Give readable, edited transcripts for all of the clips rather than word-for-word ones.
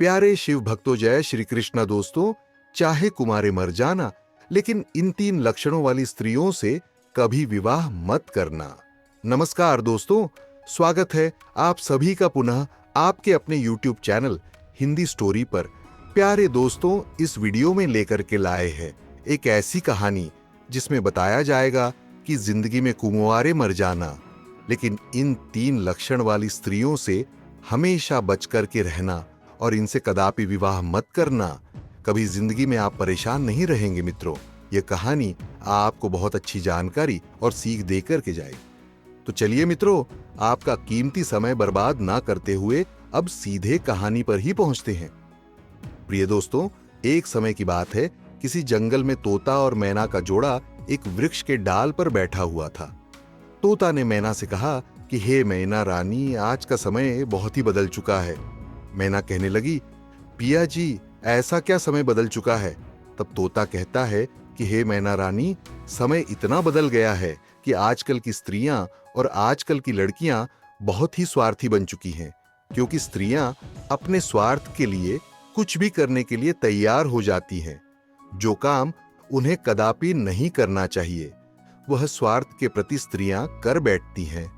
प्यारे शिव भक्तों, जय श्री कृष्ण दोस्तों। चाहे कुमारे मर जाना, लेकिन इन 3 लक्षणों वाली स्त्रियों से कभी विवाह मत करना। नमस्कार दोस्तों, स्वागत है आप सभी का पुनः आपके अपने YouTube चैनल हिंदी स्टोरी पर। प्यारे दोस्तों, इस वीडियो में लेकर के लाए हैं एक ऐसी कहानी जिसमें बताया जाएगा कि जिंदगी में कुंवारे मर जाना, लेकिन इन 3 लक्षण वाली स्त्रियों से हमेशा बच कर के रहना और इनसे कदापि विवाह मत करना। कभी जिंदगी में आप परेशान नहीं रहेंगे मित्रों। यह कहानी आपको बहुत अच्छी जानकारी और सीख देकर के जाएगी। तो चलिए मित्रों, आपका कीमती समय बर्बाद ना करते हुए अब सीधे कहानी पर ही पहुंचते हैं। प्रिय दोस्तों, एक समय की बात है, किसी जंगल में तोता और मैना का जोड़ा एक वृक्ष के डाल पर बैठा हुआ था। तोता ने मैना से कहा कि हे मैना रानी, आज का समय बहुत ही बदल चुका है। मैना कहने लगी, पिया जी, ऐसा क्या समय बदल चुका है? तब तोता कहता है कि हे मैना रानी, समय इतना बदल गया है कि आजकल की स्त्रियां और आजकल की लड़कियां बहुत ही स्वार्थी बन चुकी हैं, क्योंकि स्त्रियां अपने स्वार्थ के लिए कुछ भी करने के लिए तैयार हो जाती हैं। जो काम उन्हें कदापि नहीं करना चाहिए, वह स्वार्थ के प्रति स्त्रियां कर बैठती हैं।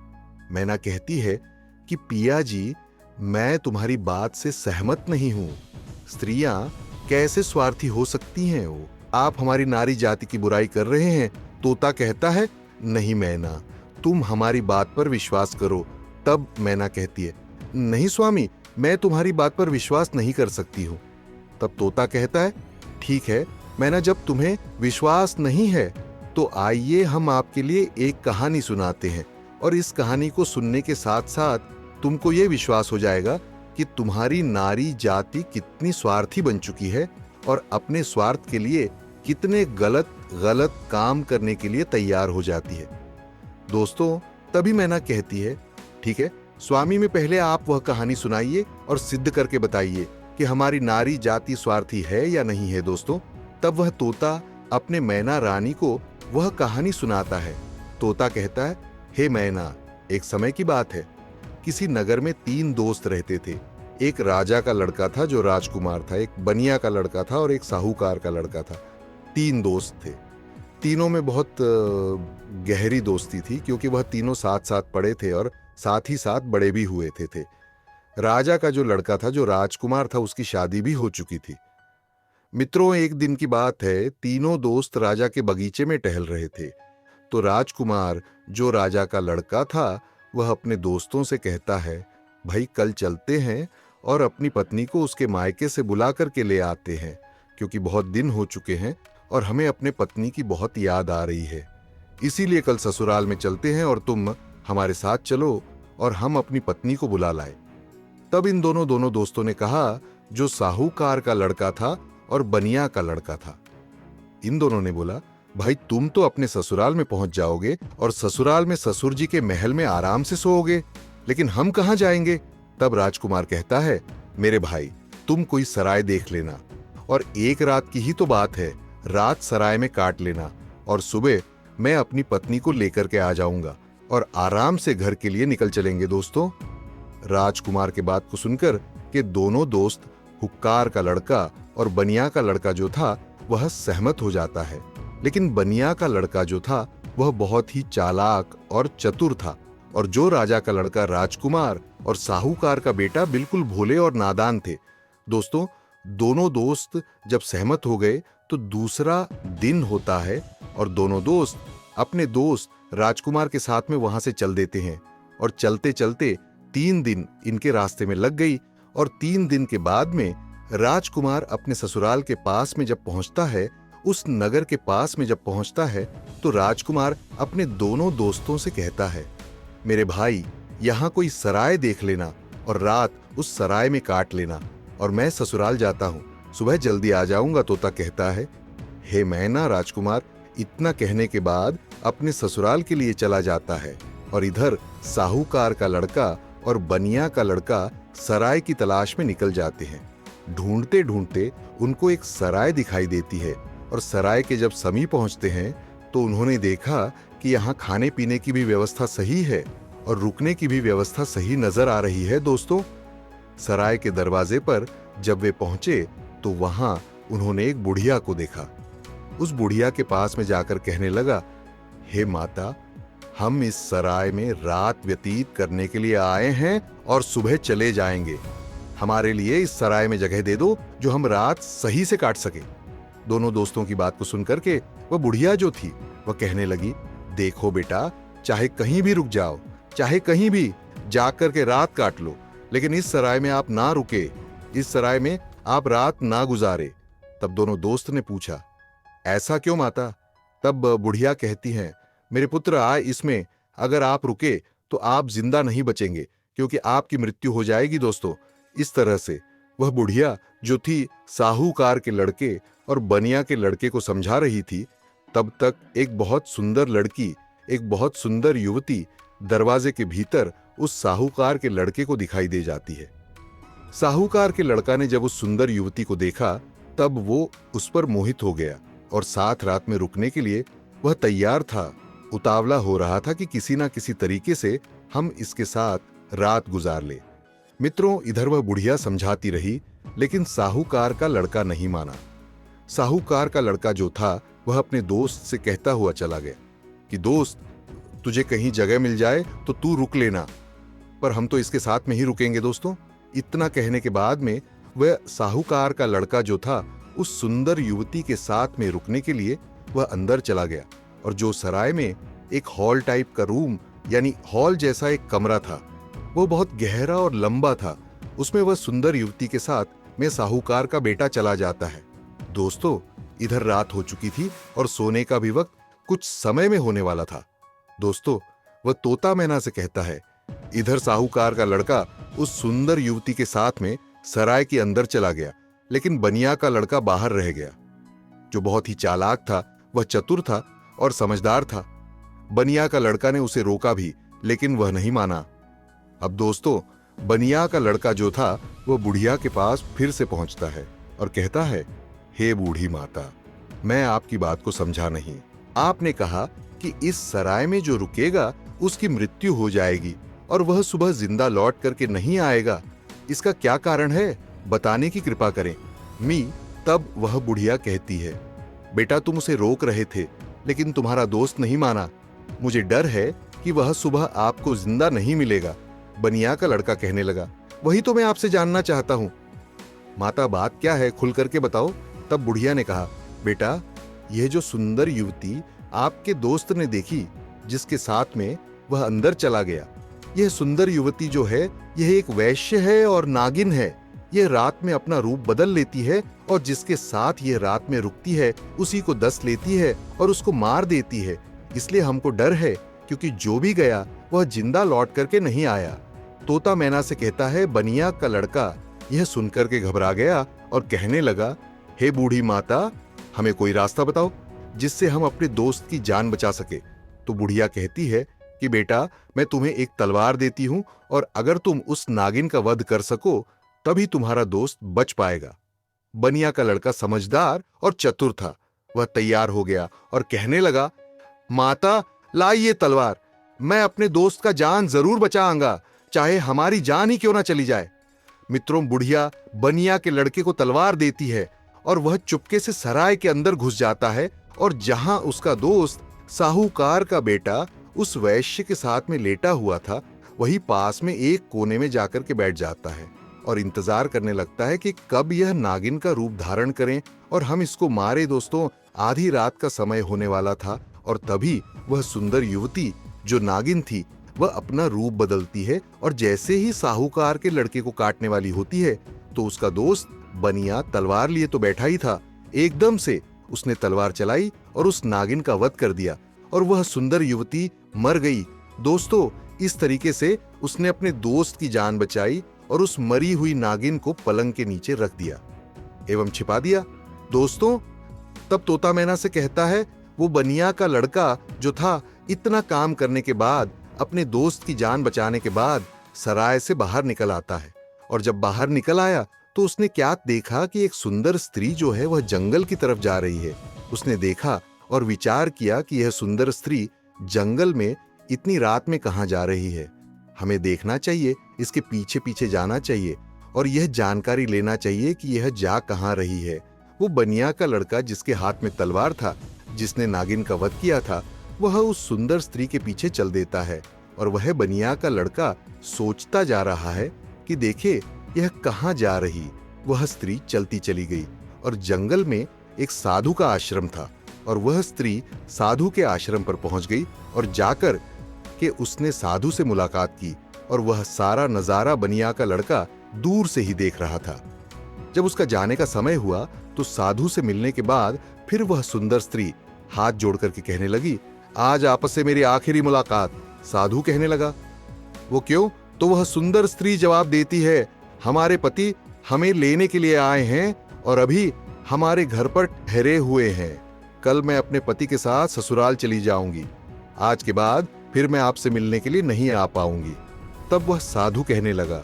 मैना कहती है कि पिया जी, मैं तुम्हारी बात से सहमत नहीं हूं। स्त्रियां कैसे स्वार्थी हो सकती हैं? आप हमारी नारी जाति की बुराई कर रहे हैं। तोता कहता है, नहीं मैना, तुम हमारी बात पर विश्वास करो। तब मैना कहती है, नहीं स्वामी, मैं तुम्हारी बात पर विश्वास नहीं कर सकती हूं। तब तोता कहता है, ठीक है मैना, जब तुम्हें विश्वास नहीं है तो आइए हम आपके लिए एक कहानी सुनाते हैं, और इस कहानी को सुनने के साथ साथ तुमको यह विश्वास हो जाएगा कि तुम्हारी नारी जाति कितनी स्वार्थी बन चुकी है और अपने स्वार्थ के लिए कितने गलत काम करने के लिए तैयार हो जाती है। दोस्तों, तभी मैना कहती है, ठीक है स्वामी, में पहले आप वह कहानी सुनाइए और सिद्ध करके बताइए कि हमारी नारी जाति स्वार्थी है या नहीं है। दोस्तों, तब वह तोता अपने मैना रानी को वह कहानी सुनाता है। तोता कहता है, हे मैना, एक समय की बात है, किसी नगर में 3 दोस्त रहते थे। एक राजा का लड़का था जो राजकुमार था, एक बनिया का लड़का था और एक साहूकार का लड़का था। 3 दोस्त थे। तीनों में बहुत गहरी दोस्ती थी, क्योंकि वह तीनों साथ साथ पढ़े थे और साथ ही साथ बड़े भी हुए थे। राजा का जो लड़का था, जो राजकुमार था, उसकी शादी भी हो चुकी थी। मित्रों, एक दिन की बात है, तीनों दोस्त राजा के बगीचे में टहल रहे थे। तो राजकुमार, जो राजा का लड़का था, वह अपने दोस्तों से कहता है, भाई कल चलते हैं और अपनी पत्नी को उसके मायके से बुला करके ले आते हैं, क्योंकि बहुत दिन हो चुके हैं और हमें अपने पत्नी की बहुत याद आ रही है। इसीलिए कल ससुराल में चलते हैं और तुम हमारे साथ चलो और हम अपनी पत्नी को बुला लाए। तब इन दोनों दोस्तों ने कहा, जो साहूकार का लड़का था और बनिया का लड़का था। इन दोनों ने बोला, भाई तुम तो अपने ससुराल में पहुंच जाओगे और ससुराल में ससुर जी के महल में आराम से सोओगे, लेकिन हम कहां जाएंगे? तब राजकुमार कहता है, मेरे भाई, तुम कोई सराय देख लेना और एक रात की ही तो बात है, रात सराय में काट लेना और सुबह मैं अपनी पत्नी को लेकर के आ जाऊंगा और आराम से घर के लिए निकल चलेंगे। दोस्तों, राजकुमार के बात को सुनकर के दोनों दोस्त, हुक्कार का लड़का और बनिया का लड़का जो था, वह सहमत हो जाता है। लेकिन बनिया का लड़का जो था, वह बहुत ही चालाक और चतुर था, और जो राजा का लड़का राजकुमार और साहूकार का बेटा बिल्कुल भोले और नादान थे। दोस्तों, दोनों दोस्त जब सहमत हो गए तो दूसरा दिन होता है और दोनों दोस्त अपने दोस्त राजकुमार के साथ में वहां से चल देते हैं, और चलते चलते 3 दिन इनके रास्ते में लग गई। और 3 दिन के बाद में राजकुमार अपने ससुराल के पास में जब पहुंचता है, उस नगर के पास में जब पहुंचता है, तो राजकुमार अपने दोनों दोस्तों से कहता है, मेरे भाई, यहां कोई सराय देख लेना और रात उस सराय में काट लेना, और मैं ससुराल जाता हूं, सुबह जल्दी आ जाऊंगा। तोता कहता है, हे मैना, राजकुमार इतना कहने के बाद अपने ससुराल के लिए चला जाता है, और इधर साहूकार का लड़का और बनिया का लड़का सराय की तलाश में निकल जाते हैं। ढूंढते ढूंढते उनको एक सराय दिखाई देती है, और सराय के जब समीप पहुंचते हैं तो उन्होंने देखा कि यहाँ खाने पीने की भी व्यवस्था सही है और रुकने की भी व्यवस्था सही नजर आ रही है। दोस्तों, सराय के दरवाजे पर जब वे पहुंचे तो वहां उन्होंने एक बुढ़िया को देखा। उस बुढ़िया के पास में जाकर कहने लगा, हे माता, हम इस सराय में रात व्यतीत करने के लिए आए हैं और सुबह चले जाएंगे। हमारे लिए इस सराय में जगह दे दो जो हम रात सही से काट सके। दोनों दोस्तों की बात को सुनकर के वह बुढ़िया जो थी वह कहने लगी, देखो बेटा, चाहे कहीं भी रुक जाओ, चाहे कहीं भी जाकर के रात काट लो, लेकिन इस सराय में आप ना रुके, इस सराय में आप रात ना गुजारे। तब दोनों दोस्त ने पूछा, ऐसा क्यों माता? तब बुढ़िया कहती हैं, मेरे पुत्र, इसमें अगर आप रुके तो आप जिंदा नहीं बचेंगे, क्योंकि आपकी मृत्यु हो जाएगी। दोस्तों, इस तरह से वह बुढ़िया जो थी साहूकार के लड़के और बनिया के लड़के को समझा रही थी। तब तक एक बहुत सुंदर लड़की, एक बहुत सुंदर युवती दरवाजे के भीतर उस साहूकार के लड़के को दिखाई दे जाती है। साहूकार के लड़का ने जब उस सुंदर युवती को देखा तब वो उस पर मोहित हो गया और साथ रात में रुकने के लिए वह तैयार था। उतावला हो रहा था कि किसी ना किसी तरीके से हम इसके साथ रात गुजार ले। मित्रों, इधर वह बुढ़िया समझाती रही, लेकिन साहूकार का लड़का नहीं माना। साहूकार का लड़का जो था वह अपने दोस्त से कहता हुआ चला गया कि दोस्त, तुझे कहीं जगह मिल जाए तो तू रुक लेना, पर हम तो इसके साथ में ही रुकेंगे। दोस्तों, इतना कहने के बाद में वह साहूकार का लड़का जो था उस सुंदर युवती के साथ में रुकने के लिए वह अंदर चला गया, और जो सराय में एक हॉल टाइप का रूम यानी हॉल जैसा एक कमरा था, वो बहुत गहरा और लंबा था। उसमें वह सुंदर युवती के साथ में साहूकार का बेटा चला जाता है। दोस्तों, इधर रात हो चुकी थी और सोने का भी वक्त कुछ समय में होने वाला था। दोस्तों, वह तोता मैना से कहता है, इधर साहूकार का लड़का उस सुंदर युवती के साथ में सराय के अंदर चला गया, लेकिन बनिया का लड़का बाहर रह गया। जो बहुत ही चालाक था, वह चतुर था और समझदार था। बनिया का लड़का ने उसे रोका भी, लेकिन वह नहीं माना। अब दोस्तों, बनिया का लड़का जो था वह बुढ़िया के पास फिर से पहुंचता है और कहता है, हे बूढ़ी माता, मैं आपकी बात को समझा नहीं। आपने कहा कि इस सराय में जो रुकेगा उसकी मृत्यु हो जाएगी और वह सुबह जिंदा लौट करके नहीं आएगा। इसका क्या कारण है, बताने की कृपा करें। तब वह बुढ़िया कहती है, बेटा, तुम उसे रोक रहे थे, लेकिन तुम्हारा दोस्त नहीं माना। मुझे डर है कि वह सुबह आपको जिंदा नहीं मिलेगा। बनिया का लड़का कहने लगा, वही तो मैं आपसे जानना चाहता हूं। माता, बात क्या है, खुल करके बताओ। तब बुढ़िया ने कहा, बेटा, यह जो सुंदर युवती आपके दोस्त ने देखी, जिसके साथ में वह अंदर चला गया, यह सुंदर युवती जो है यह एक वैश्य है और नागिन है। यह रात में अपना रूप बदल लेती है और जिसके साथ यह रात में रुकती है उसी को डस लेती है और उसको मार देती है। इसलिए हमको डर है, क्योंकि जो भी गया वह जिंदा लौट करके नहीं आया। तोता मैना से कहता है, बनिया का लड़का यह सुनकर के घबरा गया और कहने लगा, हे बूढ़ी माता, हमें कोई रास्ता बताओ जिससे हम अपने दोस्त की जान बचा सके। तो बुढ़िया कहती है कि बेटा, मैं तुम्हें एक तलवार देती हूं और अगर तुम उस नागिन का वध कर सको तभी तुम्हारा दोस्त बच पाएगा। बनिया का लड़का समझदार और चतुर था। वह तैयार हो गया और कहने लगा, माता, लाइए तलवार, मैं अपने दोस्त का जान जरूर बचाऊंगा, चाहे हमारी जान ही क्यों ना चली जाए। मित्रों, बुढ़िया बनिया के लड़के को तलवार देती है और वह चुपके से सराय के अंदर घुस जाता है, और जहां उसका दोस्त साहूकार का बेटा उस वैश्य के साथ में लेटा हुआ था, वही पास में एक कोने में जाकर के बैठ जाता है और इंतजार करने लगता है कि कब यह नागिन का रूप धारण करें और हम इसको मारे। दोस्तों, आधी रात का समय होने वाला था और तभी वह सुंदर युवती जो नागिन थी वह अपना रूप बदलती है, और जैसे ही साहूकार के लड़के को काटने वाली होती है तो उसका दोस्त बनिया तलवार लिए तो बैठा ही था, एकदम से उसने तलवार चलाई और उस नागिन का वध कर दिया और वह सुंदर युवती मर गई। दोस्तों, इस तरीके से उसने अपने दोस्त की जान बचाई और उस मरी हुई नागिन को पलंग के नीचे रख दिया एवं छिपा दिया। दोस्तों, तब तोता मैना से कहता है, वो बनिया का लड़का जो था इतना काम करने के बाद, अपने दोस्त की जान बचाने के बाद सराय से बाहर निकल आता है, और जब बाहर निकल आया तो उसने क्या देखा कि एक सुंदर स्त्री जो है वह जंगल की तरफ जा रही है। उसने देखा और विचार किया कि यह सुंदर स्त्री जंगल में इतनी रात में कहां जा रही है, हमें देखना चाहिए, इसके पीछे पीछे जाना चाहिए। और यह जानकारी लेना चाहिए कि यह जा कहां रही है। वो बनिया का लड़का जिसके हाथ में तलवार था, जिसने नागिन का वध किया था, वह उस सुंदर स्त्री के पीछे चल देता है और वह बनिया का लड़का सोचता जा रहा है कि देखे यह कहां जा रही। वह स्त्री चलती चली गई और जंगल में एक साधु का आश्रम था और वह स्त्री साधु के आश्रम पर पहुंच गई और जाकर के उसने साधु से मुलाकात की और वह सारा नजारा बनिया का लड़का दूर से ही देख रहा था। जब उसका जाने का समय हुआ तो साधु से मिलने के बाद फिर वह सुंदर स्त्री हाथ जोड़ करके कहने लगी, आज आपस से मेरी आखिरी मुलाकात। साधु कहने लगा, वो क्यों? तो वह सुंदर स्त्री जवाब देती है, हमारे पति हमें लेने के लिए आए हैं और अभी हमारे घर पर ठहरे हुए हैं। कल मैं अपने पति के साथ ससुराल चली जाऊंगी। आज के बाद फिर मैं आपसे मिलने के लिए नहीं आ पाऊंगी। तब वह साधु कहने लगा,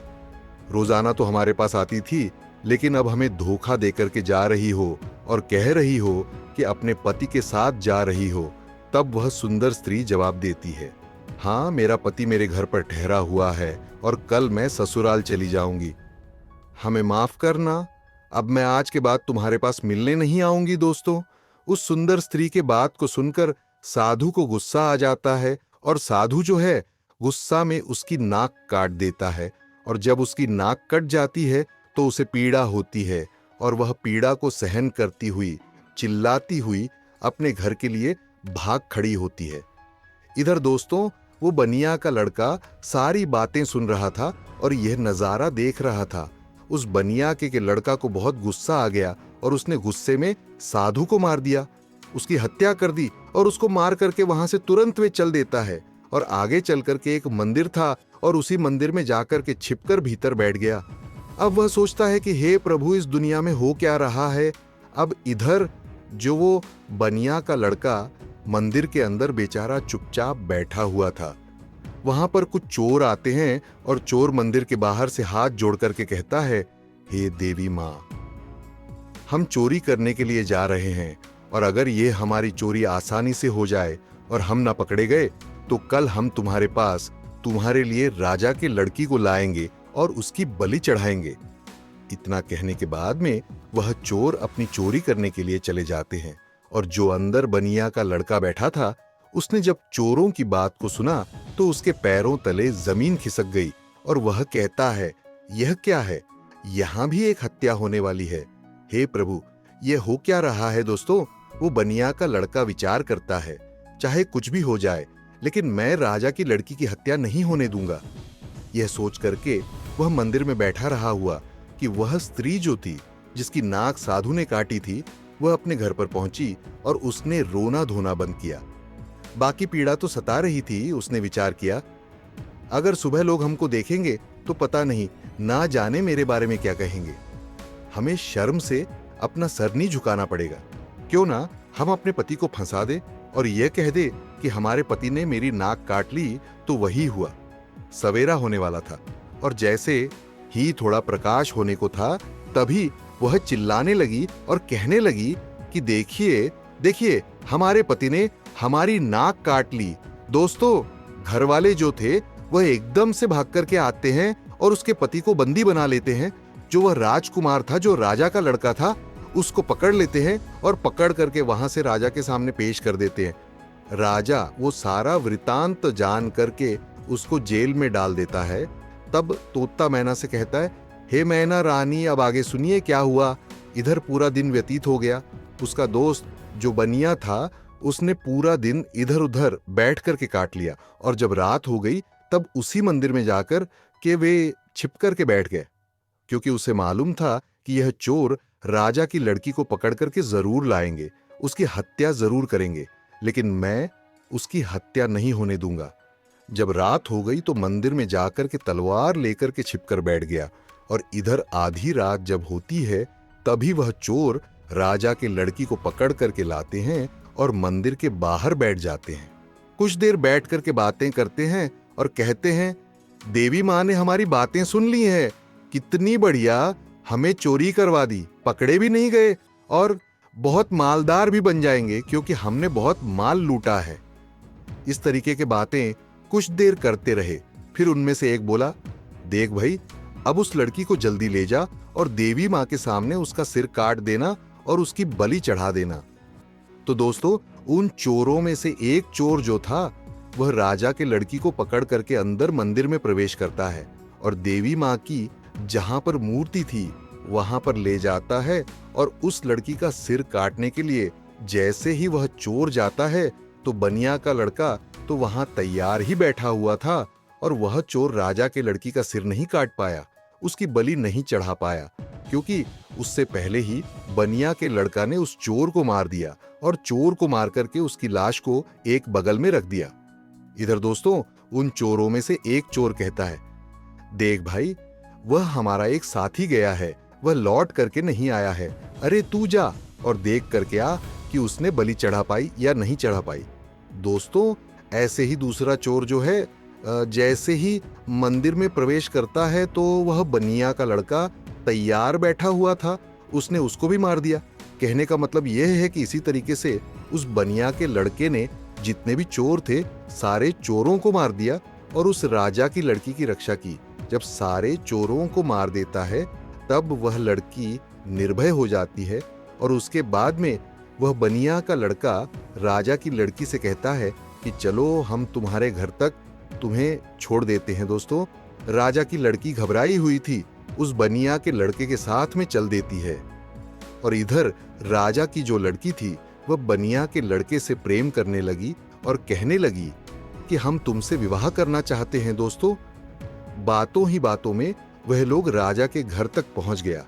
रोजाना तो हमारे पास आती थी, लेकिन अब हमें धोखा देकर के जा रही हो और कह रही हो कि अपने पति के साथ जा रही हो। तब वह सुंदर स्त्री जवाब देती है, हाँ, मेरा पति मेरे घर पर ठहरा हुआ है और कल मैं ससुराल चली जाऊंगी। हमें माफ करना, अब मैं आज के बाद तुम्हारे पास मिलने नहीं आऊंगी। दोस्तों, उस सुंदर स्त्री के बात को सुनकर साधु को गुस्सा आ जाता है और साधु जो है गुस्सा में उसकी नाक काट देता है और जब उसकी नाक कट जाती है तो उसे पीड़ा होती है और वह पीड़ा को सहन करती हुई, चिल्लाती हुई अपने घर के लिए भाग खड़ी होती है। इधर दोस्तों, वो बनिया का लड़का सारी बातें सुन रहा था और यह नजारा देख रहा था। उस बनिया के लड़का को बहुत गुस्सा आ गया और उसने गुस्से में साधु को मार दिया, उसकी हत्या कर दी और उसको मार करके वहां से तुरंत वे चल देता है और आगे चल करके एक मंदिर था और उसी मंदिर में जाकर के छिपकर भीतर बैठ गया। अब वह सोचता है कि हे प्रभु, इस दुनिया में हो क्या रहा है। अब इधर जो वो बनिया का लड़का मंदिर के अंदर बेचारा चुपचाप बैठा हुआ था, वहां पर कुछ चोर आते हैं और चोर मंदिर के बाहर से हाथ जोड़ करके कहता है, हे देवी मां, हम चोरी करने के लिए जा रहे हैं और अगर ये हमारी चोरी आसानी से हो जाए और हम ना पकड़े गए तो कल हम तुम्हारे पास तुम्हारे लिए राजा के लड़की को लाएंगे और उसकी बलि चढ़ाएंगे। इतना कहने के बाद में वह चोर अपनी चोरी करने के लिए चले जाते हैं और जो अंदर बनिया का लड़का बैठा था, उसने जब चोरों की बात को सुना तो उसके पैरों तले जमीन खिसक गई और वह कहता है, यह क्या है? यहां भी एक हत्या होने वाली है। हे प्रभु, यह हो क्या रहा है? दोस्तों, वो बनिया का लड़का विचार करता है, चाहे कुछ भी हो जाए, लेकिन मैं राजा की लड़की की हत्या नहीं होने दूंगा। यह सोच करके वह मंदिर में बैठा रहा हुआ कि वह स्त्री जो थी, जिसकी नाक साधु ने काटी थी, वह अपने घर पर पहुंची और उसने रोना धोना बंद किया। बाकी पीड़ा तो सता रही थी। उसने विचार किया, अगर सुबह लोग हमको देखेंगे तो पता नहीं, ना जाने मेरे बारे में क्या कहेंगे। हमें शर्म से अपना सर नहीं झुकाना पड़ेगा। क्यों ना हम अपने पति को फंसा दे और यह कह दे कि हमारे पति ने मेरी नाक काट ली। तो वही हुआ। सवेरा होने वाला था और जैसे ही थोड़ा प्रकाश होने को था, तभी वह चिल्लाने लगी और कहने लगी कि देखिए देखिए, हमारे पति ने हमारी नाक काट ली। दोस्तों, घर वाले जो थे वह एकदम से भाग करके आते हैं और उसके पति को बंदी बना लेते हैं। जो वह राजकुमार था, जो राजा का लड़का था, उसको पकड़ लेते हैं और पकड़ करके वहां से राजा के सामने पेश कर देते हैं। राजा वो सारा वृतांत जान करके उसको जेल में डाल देता है। तब तोता मैना से कहता है, हे मैना रानी, अब आगे सुनिए क्या हुआ। इधर पूरा दिन व्यतीत हो गया। उसका दोस्त जो बनिया था, उसने पूरा दिन इधर उधर बैठ करके काट लिया और जब रात हो गई तब उसी मंदिर में जाकर के वे छिप करके बैठ गए, क्योंकि उसे मालूम था कि यह चोर राजा की लड़की को पकड़ करके जरूर लाएंगे, उसकी हत्या जरूर करेंगे, लेकिन मैं उसकी हत्या नहीं होने दूंगा। जब रात हो गई तो मंदिर में जाकर के तलवार लेकर के छिपकर बैठ गया और इधर आधी रात जब होती है तभी वह चोर राजा के लड़की को पकड़ करके लाते हैं और मंदिर के बाहर बैठ जाते हैं। कुछ देर बैठ करके बातें करते हैं और कहते हैं, देवी माँ ने हमारी बातें सुन ली हैं, कितनी बढ़िया, हमें चोरी करवा दी, पकड़े भी नहीं गए और बहुत मालदार भी बन जाएंगे क्योंकि हमने बहुत माल लूटा है। इस तरीके के बातें कुछ देर करते रहे। फिर उनमें से एक बोला, देख भाई, अब उस लड़की को जल्दी ले जा और देवी माँ के सामने उसका सिर काट देना और उसकी बलि चढ़ा देना। तो दोस्तों, उन चोरों में से एक चोर जो था वह राजा के लड़की को पकड़ करके अंदर मंदिर में प्रवेश करता है और देवी माँ की जहां पर मूर्ति थी वहां पर ले जाता है और उस लड़की का सिर काटने के लिए जैसे ही वह चोर जाता है तो बनिया का लड़का तो वहां तैयार ही बैठा हुआ था और वह चोर राजा के लड़की का सिर नहीं काट पाया, उसकी बलि नहीं चढ़ा पाया, क्योंकि उससे पहले ही बनिया के लड़का ने उस चोर को मार दिया और चोर को मार करके उसकी लाश को एक बगल में रख दिया। इधर दोस्तों, उन चोरों में से एक चोर कहता है, देख भाई, वह हमारा एक साथी गया है, वह लौट करके नहीं आया है, अरे तू जा और देख करके आ कि उसने बलि चढ़ा पाई या नहीं चढ़ा पाई। दोस्तों, ऐसे ही दूसरा चोर जो है जैसे ही मंदिर में प्रवेश करता है तो वह बनिया का लड़का तैयार बैठा हुआ था, उसने उसको भी मार दिया। कहने का मतलब यह है कि इसी तरीके से उस बनिया के लड़के ने जितने भी चोर थे सारे चोरों को मार दिया और उस राजा की लड़की की रक्षा की। जब सारे चोरों को मार देता है तब वह लड़की निर्भय हो जाती है और उसके बाद में वह बनिया का लड़का राजा की लड़की से कहता है कि चलो हम तुम्हारे घर तक तुम्हें छोड़ देते हैं। दोस्तों, राजा की लड़की घबराई हुई थी, उस बनिया के लड़के के साथ में चल देती है और इधर राजा की जो लड़की थी वह बनिया के लड़के से प्रेम करने लगी और कहने लगी कि हम तुमसे विवाह करना चाहते हैं। दोस्तों, बातों ही बातों में वह लोग राजा के घर तक पहुंच गया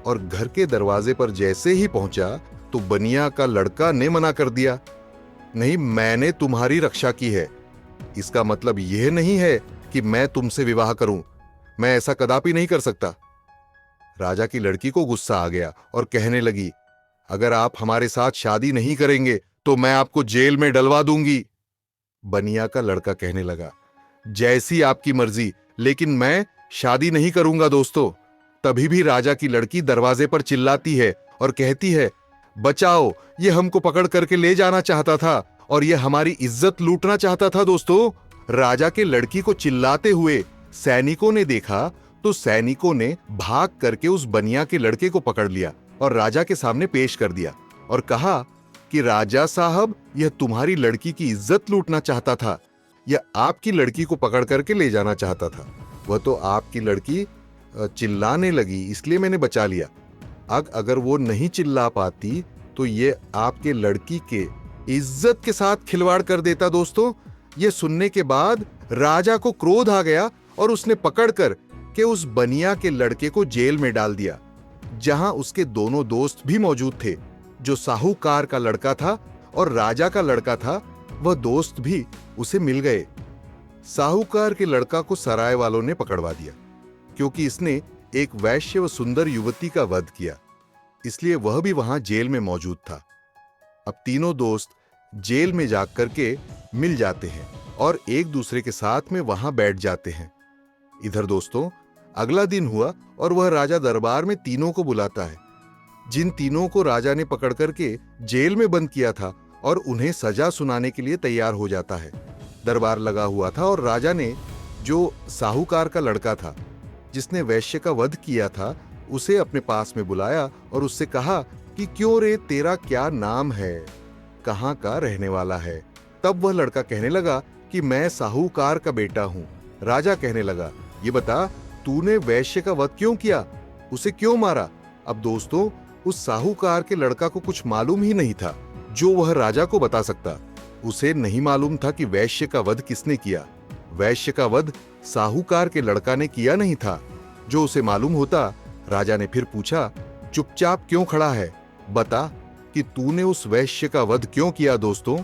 और घर के दरवाजे पर जैसे ही पहुंचा तो बनिया का लड़का ने मना कर दिया, नहीं, मैंने तुम्हारी रक्षा की है, इसका मतलब यह नहीं है कि मैं तुमसे विवाह करूं, मैं ऐसा कदापि नहीं कर सकता। राजा की लड़की को गुस्सा आ गया और कहने लगी, अगर आप हमारे साथ शादी नहीं करेंगे तो मैं आपको जेल में डलवा दूंगी। बनिया का लड़का कहने लगा, जैसी आपकी मर्जी, लेकिन मैं शादी नहीं करूंगा। दोस्तों, तभी भी राजा की लड़की दरवाजे पर चिल्लाती है और कहती है, बचाओ, ये हमको पकड़ करके ले जाना चाहता था और ये हमारी इज्जत लूटना चाहता था। दोस्तों, राजा के लड़की को चिल्लाते हुए सैनिकों ने देखा तो सैनिकों ने भाग करके उस बनिया के लड़के को पकड़ लिया और राजा के सामने पेश कर दिया और कहा कि राजा साहब, यह तुम्हारी लड़की की इज्जत लूटना चाहता था, यह आपकी लड़की को पकड़ करके ले जाना चाहता था, वह तो आपकी लड़की चिल्लाने लगी इसलिए मैंने बचा लिया। अगर वो नहीं चिल्ला पाती तो ये आपके लड़की के इज्जत के साथ खिलवाड़ कर देता। दोस्तों, ये सुनने के बाद राजा को क्रोध आ गया और उसने पकड़कर के उस बनिया के लड़के को जेल में डाल दिया, जहां उसके दोनों दोस्त भी मौजूद थे। जो साहूकार का लड़का था और राजा का लड़का था, वह दोस्त भी उसे मिल गए। साहूकार के लड़का को सराय वालों ने पकड़वा दिया क्योंकि इसने एक वैश्य व सुंदर युवती का वध किया, इसलिए वह भी वहां जेल में मौजूद था। अब तीनों दोस्त जेल में जाकर के मिल जाते हैं और एक दूसरे के साथ में वहां बैठ जाते हैं। इधर दोस्तों, अगला दिन हुआ और वह राजा दरबार में तीनों को बुलाता है। जिन तीनों को राजा ने पकड़ करके जेल में बंद किया था और उन्हें सजा सुनाने के लिए तैयार हो जाता है। दरबार लगा हुआ था और राजा ने जो साहूकार का लड़का था जिसने वैश्य का वध किया था उसे अपने पास में बुलाया और उससे कहा कि क्यों रे, तेरा क्या नाम है, कहाँ का रहने वाला है। तब वह लड़का कहने लगा कि मैं साहूकार का बेटा हूं। राजा कहने लगा, ये बता, तूने वैश्य का वध क्यों किया, उसे क्यों मारा। अब दोस्तों, उस साहूकार के लड़का को कुछ मालूम ही नहीं था जो वह राजा को बता सकता। उसे नहीं मालूम था कि वैश्य का वध किसने किया। वैश्य का वध साहूकार के लड़का ने किया नहीं था। जो उसे मालूम होता, राजा ने फिर पूछा, चुपचाप क्यों खड़ा है, बता कि तूने उस वैश्य का वध क्यों किया। दोस्तों,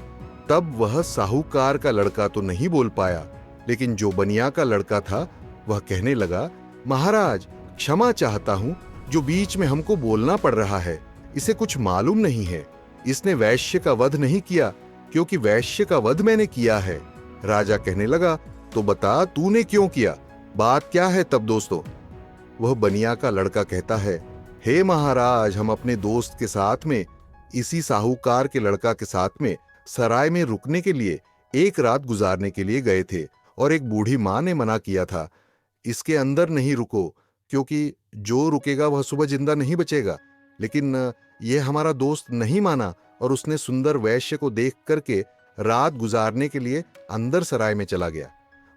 तब वह साहूकार का लड़का तो नहीं बोल पाया, लेकिन जो बनिया का लड़का था वह कहने लगा, महाराज, क्षमा चाहता हूं, जो बीच में हमको बोलना पड़ रहा है, इसे कुछ मालूम नहीं है। इसने वैश्य का वध नहीं किया क्योंकि वैश्य का वध मैंने किया है। राजा कहने लगा, तो बता तूने क्यों किया, बात क्या है। तब दोस्तों, वह बनिया का लड़का कहता है, हे महाराज, हम अपने दोस्त के साथ में, इसी साहूकार के लड़का के साथ में सराय में रुकने के लिए एक रात गुजारने के लिए गए थे और एक बूढ़ी मां ने मना किया था इसके अंदर नहीं रुको, क्योंकि जो रुकेगा वह सुबह जिंदा नहीं बचेगा। लेकिन यह हमारा दोस्त नहीं माना और उसने सुंदर वैश्य को देख करके रात गुजारने के लिए अंदर सराय में चला गया।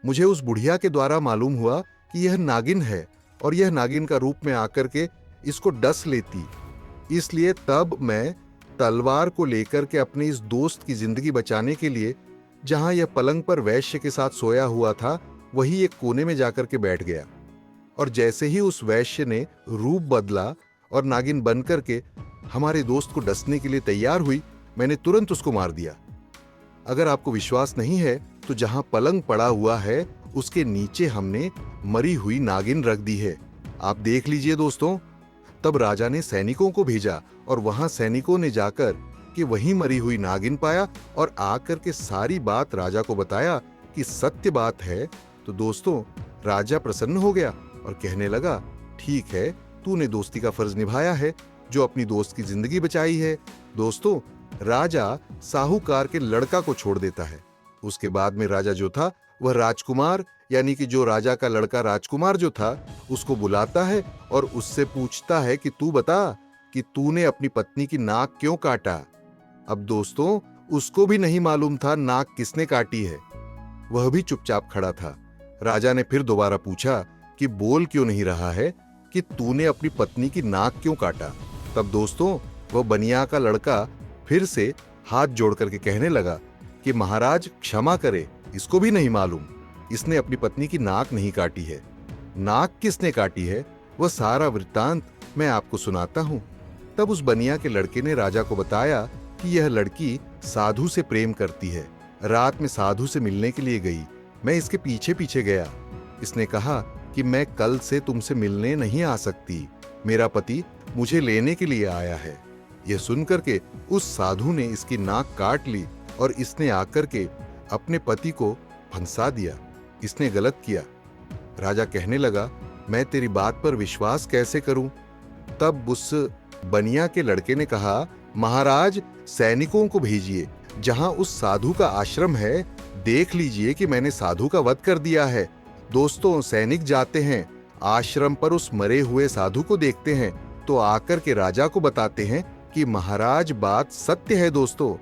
मुझे उस बुढ़िया के द्वारा मालूम हुआ कि यह नागिन है और यह नागिन का रूप में आकर के इसको डस लेती। इसलिए तब मैं तलवार को लेकर के अपने इस दोस्त की जिंदगी बचाने के लिए जहां यह पलंग पर वैश्य के साथ सोया हुआ था वही एक कोने में जाकर के बैठ गया। और जैसे ही उस वैश्य ने रूप बदला और नागिन बनकर के हमारे दोस्त को डसने के लिए तैयार हुई, मैंने तुरंत उसको मार दिया। अगर आपको विश्वास नहीं है तो जहां पलंग पड़ा हुआ है उसके नीचे हमने मरी हुई नागिन रख दी है, आप देख लीजिए दोस्तों। तब राजा ने सैनिकों को भेजा और वहां सैनिकों ने जाकर कि वहीं मरी हुई नागिन पाया और आकर के सारी बात राजा को बताया कि सत्य बात है। तो दोस्तों राजा प्रसन्न हो गया और कहने लगा, ठीक है, तूने दोस्ती का फर्ज निभाया है, जो अपनी दोस्त की जिंदगी बचाई है। दोस्तों राजा साहूकार के लड़का को छोड़ देता है। उसके बाद में राजा जो था वह राजकुमार, यानी कि जो राजा का लड़का राजकुमार जो था, उसको बुलाता है और उससे पूछता है कि तू बता कि तूने अपनी पत्नी की नाक क्यों काटा। अब दोस्तों उसको भी नहीं मालूम था नाक किसने काटी है, वह भी चुपचाप खड़ा था। राजा ने फिर दोबारा पूछा कि बोल क्यों नहीं रहा है कि तूने अपनी पत्नी की नाक क्यों काटा। तब दोस्तों वह बनिया का लड़का फिर से हाथ जोड़ करके कहने लगा कि महाराज क्षमा करे, इसको भी नहीं मालूम, इसने अपनी पत्नी की नाक नहीं काटी है। नाक किसने काटी है वह सारा वृत्तांत मैं आपको सुनाता हूं। तब उस बनिया के लड़के ने राजा को बताया कि यह लड़की साधु से प्रेम करती है, रात में साधु से मिलने के लिए गई, मैं इसके पीछे पीछे गया। इसने कहा कि मैं कल से तुमसे मिलने नहीं आ सकती, मेरा पति मुझे लेने के लिए आया है। यह सुनकर के उस साधु ने इसकी नाक काट ली और इसने आकर के अपने पति को फंसा दिया। इसने गलत किया। राजा कहने लगा, मैं तेरी बात पर विश्वास कैसे करूं। तब उस बनिया के लड़के ने कहा, महाराज सैनिकों को भेजिए, जहां उस साधु का आश्रम है देख लीजिए कि मैंने साधु का वध कर दिया है। दोस्तों सैनिक जाते हैं, आश्रम पर उस मरे हुए साधु को देखते हैं तो आकर के राजा को बताते हैं कि महाराज बात सत्य है। दोस्तों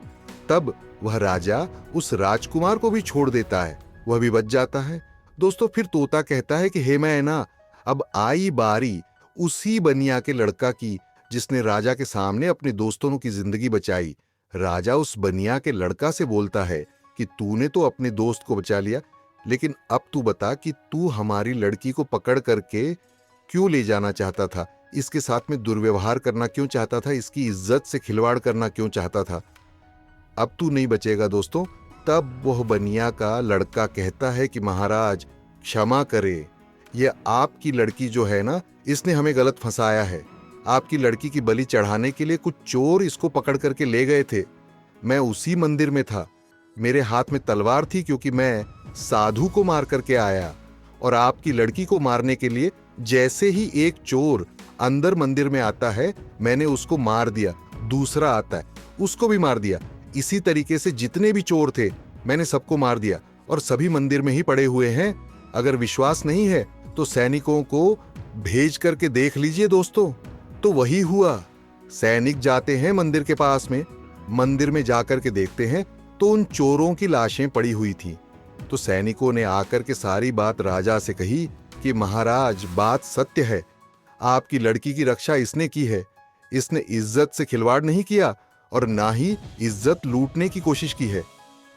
तब वह राजा उस राजकुमार को भी छोड़ देता है, वह भी बच जाता है। दोस्तों फिर तोता कहता है कि हे मैना, अब आई बारी उसी बनिया के लड़का की जिसने राजा के सामने अपने दोस्तों की जिंदगी बचाई। राजा उस बनिया के लड़का से बोलता है कि तूने तो अपने दोस्त को बचा लिया, लेकिन अब तू बता कि तू हमारी लड़की को पकड़ करके क्यों ले जाना चाहता था, इसके साथ में दुर्व्यवहार करना क्यों चाहता था, इसकी इज्जत से खिलवाड़ करना क्यों चाहता था। अब तू नहीं बचेगा। दोस्तों तब वह बनिया का लड़का कहता है कि महाराज क्षमा करे, यह आपकी लड़की जो है ना, इसने हमें गलत फंसाया है। आपकी लड़की की बलि चढ़ाने के लिए कुछ चोर इसको पकड़ करके ले गए थे, मैं उसी मंदिर में था, मेरे हाथ में तलवार थी क्योंकि मैं साधु को मार करके आया, और आपकी लड़की को मारने के लिए जैसे ही एक चोर अंदर मंदिर में आता है मैंने उसको मार दिया, दूसरा आता है उसको भी मार दिया। इसी तरीके से जितने भी चोर थे मैंने सबको मार दिया और सभी मंदिर में ही पड़े हुए हैं। अगर विश्वास नहीं है तो सैनिकों को भेज करके देख लीजिए। दोस्तों तो वही हुआ, सैनिक जाते हैं मंदिर के पास में, मंदिर में जाकर के देखते हैं तो उन चोरों की लाशें पड़ी हुई थी। तो सैनिकों ने आकर के सारी बात राजा से कही कि महाराज बात सत्य है, आपकी लड़की की रक्षा इसने की है, इसने इज्जत से खिलवाड़ नहीं किया और ना ही इज्जत लूटने की कोशिश की है।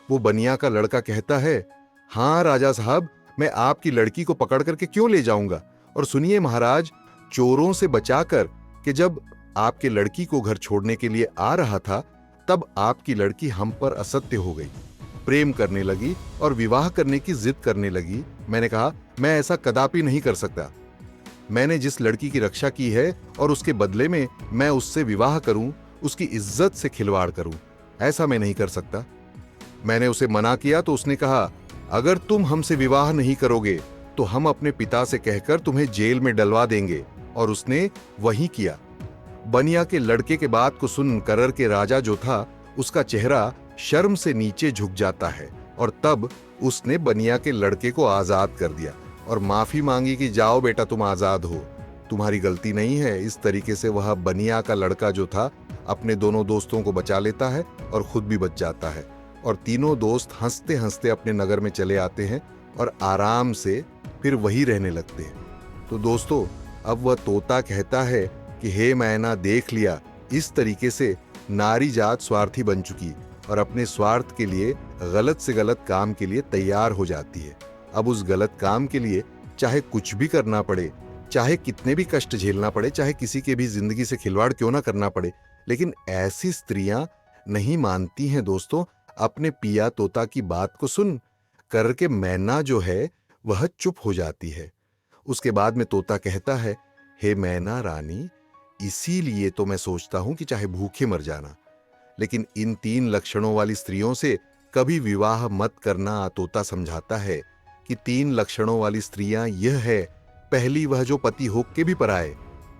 वो बनिया का लड़का कहता है, हाँ राजा साहब, मैं आपकी लड़की को पकड़ करके क्यों ले जाऊंगा। और सुनिए महाराज, चोरों से बचाकर कि जब आपके लड़की को घर छोड़ने के लिए आ रहा था तब आपकी लड़की हम पर असत्य हो गई, प्रेम करने लगी और विवाह करने की जिद करने लगी। मैंने कहा मैं ऐसा कदापि नहीं कर सकता, मैंने जिस लड़की की रक्षा की है और उसके बदले में मैं उससे विवाह करूं, उसकी इज्जत से खिलवाड़ करूं, ऐसा मैं नहीं कर सकता। मैंने उसे मना किया तो उसने कहा, अगर तुम हमसे विवाह नहीं करोगे तो हम अपने पिता से कहकर तुम्हें जेल में डलवा देंगे। और उसने वही किया। बनिया के लड़के के बात को सुन करर के राजा जो था उसका चेहरा शर्म से नीचे झुक जाता है और तब उसने बनिया के लड़के को आजाद कर दिया और माफी मांगी कि जाओ बेटा तुम आजाद हो, तुम्हारी गलती नहीं है। इस तरीके से वह बनिया का लड़का जो था अपने दोनों दोस्तों को बचा लेता है और खुद भी बच जाता है, और तीनों दोस्त हंसते हंसते अपने नगर में चले आते हैं और आराम से फिर वही रहने लगते हैं। तो दोस्तों, अब वह तोता कहता है कि हे मैना, देख लिया, इस तरीके से नारी जात स्वार्थी बन चुकी और अपने स्वार्थ के लिए गलत से गलत काम के लिए तैयार हो जाती है। अब उस गलत काम के लिए चाहे कुछ भी करना पड़े, चाहे कितने भी कष्ट झेलना पड़े, चाहे किसी के भी जिंदगी से खिलवाड़ क्यों ना करना पड़े, लेकिन ऐसी स्त्रियां नहीं मानती हैं दोस्तों अपने पिया तोता की बात को सुन करके। मैना जो है वह चुप हो जाती है। उसके बाद में तोता कहता है, हे मैना रानी, इसीलिए तो मैं सोचता हूं कि चाहे भूखे मर जाना, लेकिन इन 3 लक्षणों वाली स्त्रियों से कभी विवाह मत करना। तोता समझाता है कि 3 लक्षणों वाली स्त्रियां यह है, पहली, वह जो पति होके भी पराए,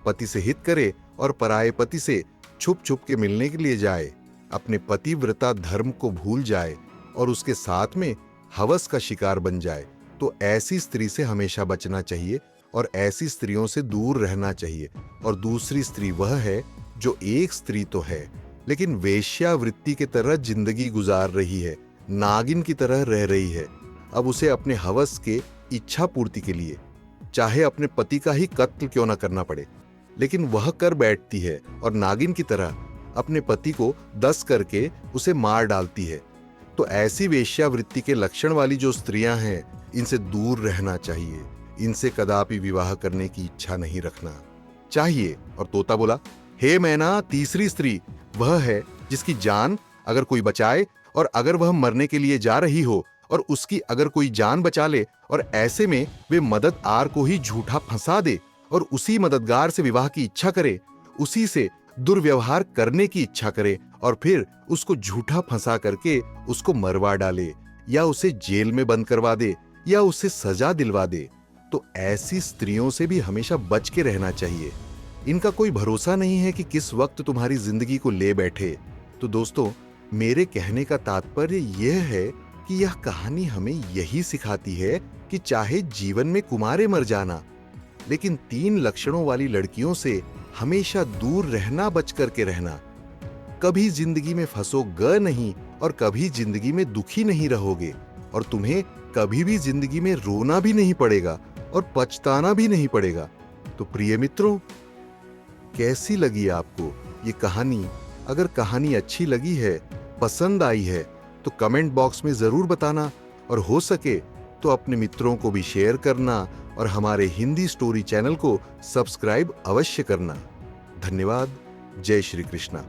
पति से हित करे और पराए पति से छुप छुप के मिलने के लिए जाए, अपने पतिव्रता धर्म को भूल जाए और उसके साथ में हवस का शिकार बन जाए। तो ऐसी स्त्री से हमेशा बचना चाहिए और ऐसी स्त्रियों से दूर रहना चाहिए। और दूसरी स्त्री वह है जो एक स्त्री तो है लेकिन वेश्यावृत्ति की तरह जिंदगी गुजार रही है, नागिन की तरह रह रही है। अब उसे अपने हवस के इच्छा पूर्ति के लिए चाहे अपने पति का ही कत्ल क्यों ना करना पड़े, लेकिन वह कर बैठती है और नागिन की तरह अपने पति को 10 करके उसे मार डालती है। तो ऐसी वेश्यावृत्ति के लक्षण वाली जो स्त्रियां हैं, इनसे दूर रहना चाहिए, इनसे कदापि विवाह करने की इच्छा नहीं रखना चाहिए। और तोता बोला, हे मैना, तीसरी स्त्री वह है जिसकी जान अगर कोई बचाए और अगर वह मरने के लिए जा रही हो और उसकी अगर कोई जान बचा ले और ऐसे में वे मददगार को ही झूठा फंसा दे और उसी मददगार से विवाह की इच्छा करे, उसी से दुर्व्यवहार करने की इच्छा करे और फिर उसको झूठा फंसा करके उसको मरवा डाले या उसे जेल में बंद करवा दे या उसे सजा दिलवा दे, तो ऐसी स्त्रियों से भी हमेशा बच के रहना चाहिए। इनका कोई भरोसा नहीं है कि किस वक्त तुम्हारी जिंदगी को ले बैठे। तो दोस्तों, मेरे कहने का तात्पर्य यह है कि यह कहानी हमें यही सिखाती है कि चाहे जीवन में कुमारे मर जाना, लेकिन 3 लक्षणों वाली लड़कियों से हमेशा दूर रहना, बच करके रहना। कभी जिंदगी में फंसोगे नहीं और कभी जिंदगी में दुखी नहीं रहोगे और तुम्हें कभी भी जिंदगी में रोना भी नहीं पड़ेगा और पछताना भी नहीं पड़ेगा। तो प्रिय मित्रों, कैसी लगी आपको ये कहानी? अगर कहानी अच्छी लगी है, पसंद आई है, तो कमेंट बॉक्स में जरूर बताना और हो सके तो अपने मित्रों को भी शेयर करना और हमारे हिंदी स्टोरी चैनल को सब्सक्राइब अवश्य करना। धन्यवाद। जय श्री कृष्णा।